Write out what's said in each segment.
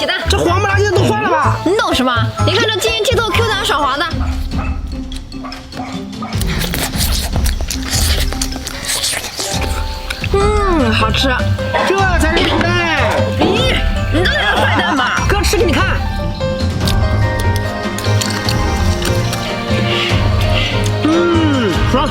鸡蛋。这黄不拉几的都坏了吧？你懂什么？你看这晶莹剔透、Q 弹爽滑的。好吃，这才是皮蛋。咦，你这才是坏蛋吧？哥吃给你看。爽。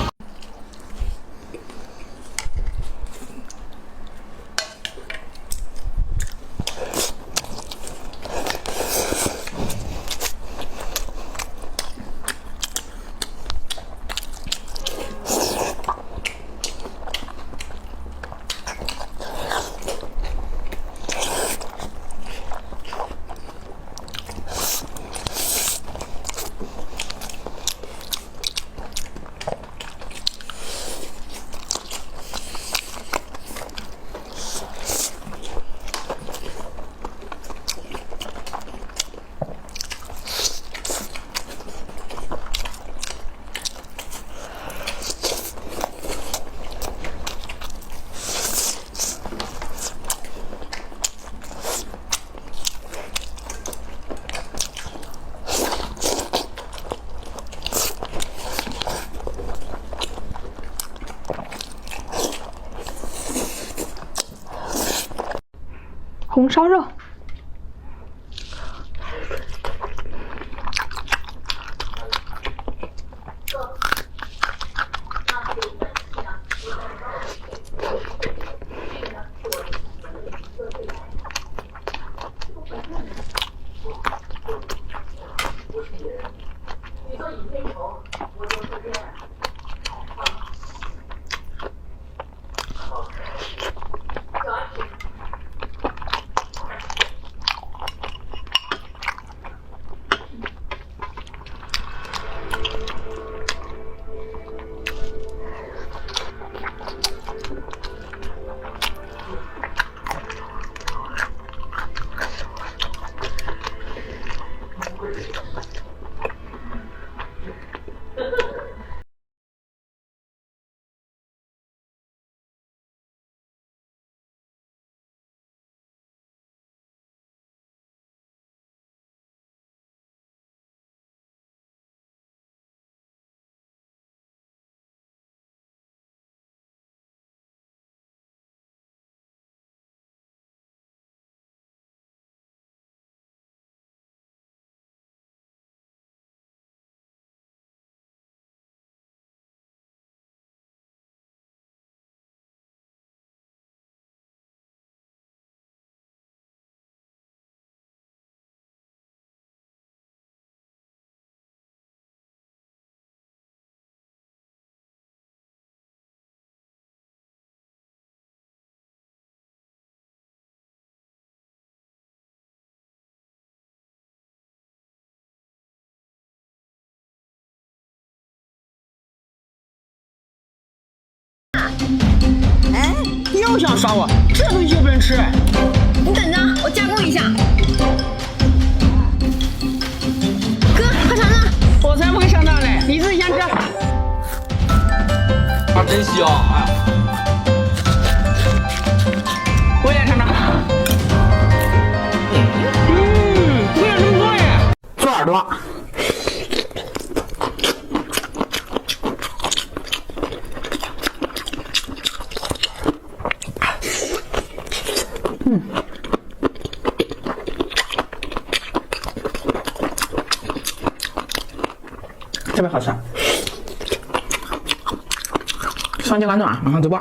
红烧肉。又想耍我，这东西又不能吃。你等着，我加工一下。哥，快尝尝。我才不会上当嘞，你自己先吃。啊，真香！哎呀，我也尝尝。味儿真多耶！做耳朵。特别好吃，双击关注啊，马上直播。